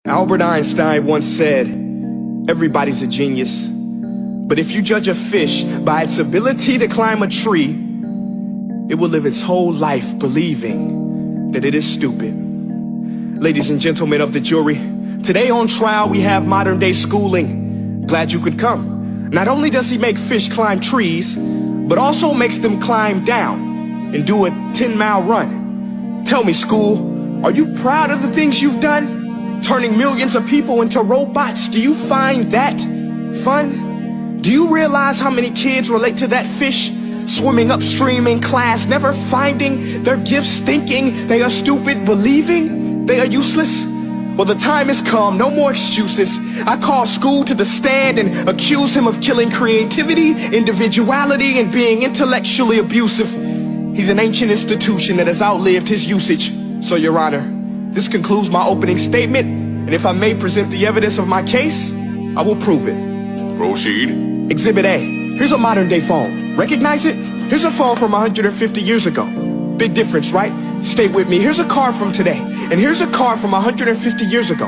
Albert Einstein once said, everybody's a genius, but if you judge a fish by its ability to climb a tree, it will live its whole life believing that it is stupid. Ladies and gentlemen of the jury, today on trial we have modern day schooling. Glad you could come. Not only does he make fish climb trees, but also makes them climb down and do a 10-mile run. Tell me, school, are you proud of the things you've done? Turning millions of people into robots, do you find that fun? Do you realize how many kids relate to that fish swimming upstream in class, never finding their gifts, thinking they are stupid, believing they are useless? Well, the time has come, no more excuses. I call school to the stand and accuse him of killing creativity, individuality, and being intellectually abusive. He's an ancient institution that has outlived his usage. So, Your Honor, this concludes my opening statement, and if I may present the evidence of my case, I will prove it. Proceed. Exhibit A. Here's a modern day phone. Recognize it? Here's a phone from 150 years ago. Big difference, right? Stay with me. Here's a car from today, and here's a car from 150 years ago.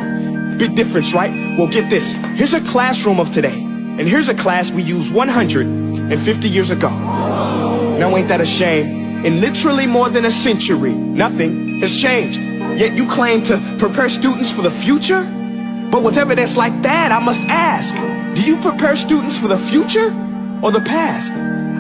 Big difference, right? Well, get this. Here's a classroom of today, and here's a class we used 150 years ago. Now ain't that a shame? In literally more than a century, nothing has changed. Yet you claim to prepare students for the future? But with evidence like that, I must ask, do you prepare students for the future or the past?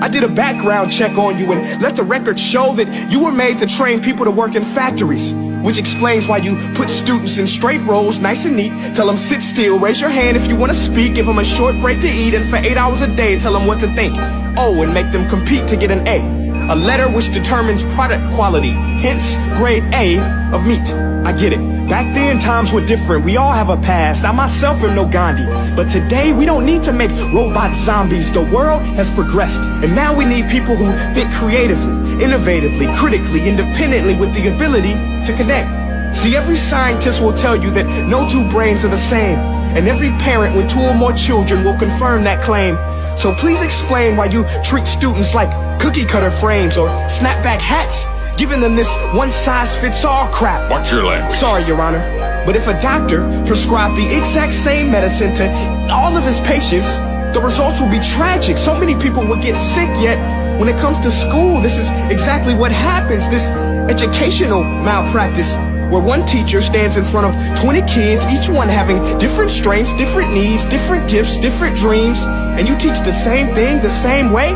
I did a background check on you and let the record show that you were made to train people to work in factories, which explains why you put students in straight rows, nice and neat, tell them sit still, raise your hand if you want to speak, give them a short break to eat, and for 8 hours a day tell them what to think. Oh, and make them compete to get an A letter which determines product quality, hence grade A of meat. I get it. Back then, times were different. We all have a past. I myself am no Gandhi. But today, we don't need to make robot zombies. The world has progressed. And now we need people who think creatively, innovatively, critically, independently, with the ability to connect. See, every scientist will tell you that no two brains are the same. And every parent with 2 or more children will confirm that claim. So please explain why you treat students like cookie cutter frames or snapback hats, giving them this one-size-fits-all crap. Watch your language. Sorry, Your Honor, but if a doctor prescribed the exact same medicine to all of his patients, the results will be tragic. So many people will get sick, yet when it comes to school, this is exactly what happens. This educational malpractice, where one teacher stands in front of 20 kids, each one having different strengths, different needs, different gifts, different dreams, and you teach the same thing the same way?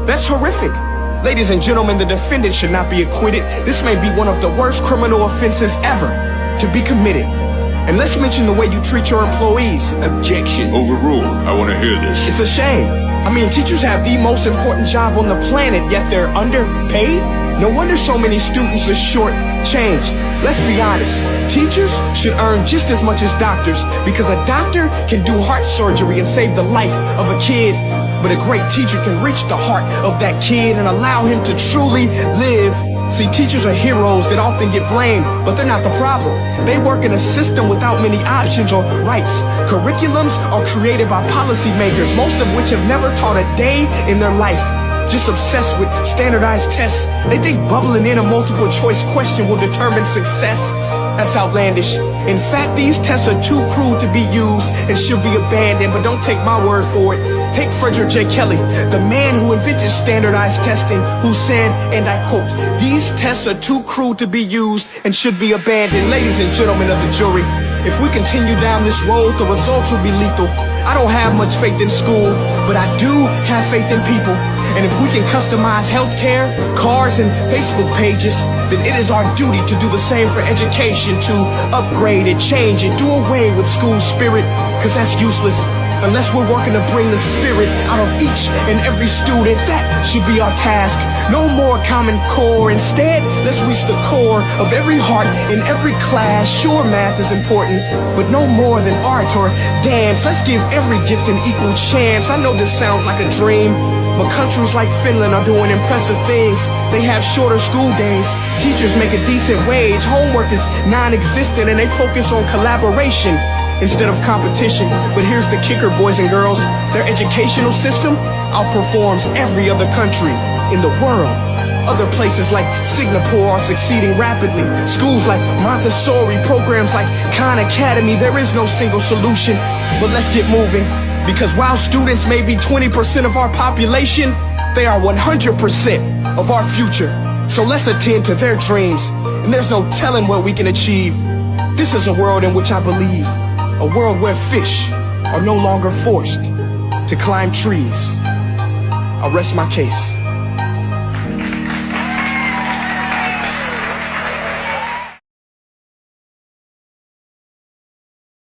That's horrific. Ladies and gentlemen, the defendant should not be acquitted. This may be one of the worst criminal offenses ever to be committed. And let's mention the way you treat your employees. Objection. Overruled. I want to hear this. It's a shame. I mean, teachers have the most important job on the planet, yet they're underpaid? No wonder so many students are short-changed. Let's be honest. Teachers should earn just as much as doctors, because a doctor can do heart surgery and save the life of a kid. But a great teacher can reach the heart of that kid and allow him to truly live. See, teachers are heroes that often get blamed, but they're not the problem. They work in a system without many options or rights. Curriculums are created by policymakers, most of which have never taught a day in their life. Just obsessed with standardized tests. They think bubbling in a multiple choice question will determine success. That's outlandish. In fact, these tests are too cruel to be used and should be abandoned, but don't take my word for it. Take Frederick J. Kelly, the man who invented standardized testing, who said, and I quote, "These tests are too cruel to be used and should be abandoned." Ladies and gentlemen of the jury, if we continue down this road, the results will be lethal. I don't have much faith in school, but I do have faith in people. And if we can customize healthcare, cars, and Facebook pages, then it is our duty to do the same for education, to upgrade it, change it, do away with school spirit, because that's useless. Unless we're working to bring the spirit out of each and every student, that should be our task. No more Common Core. Instead, let's reach the core of every heart in every class. Sure, math is important, but no more than art or dance. Let's give every gift an equal chance. I know this sounds like a dream, but countries like Finland are doing impressive things. They have shorter school days. Teachers make a decent wage. Homework is non-existent, and they focus on collaboration instead of competition. But here's the kicker, boys and girls. Their educational system outperforms every other country in the world. Other places like Singapore are succeeding rapidly. Schools like Montessori, programs like Khan Academy. There is no single solution, but let's get moving. Because while students may be 20% of our population, they are 100% of our future. So let's attend to their dreams, and there's no telling what we can achieve. This is a world in which I believe, a world where fish are no longer forced to climb trees. I'll rest my case.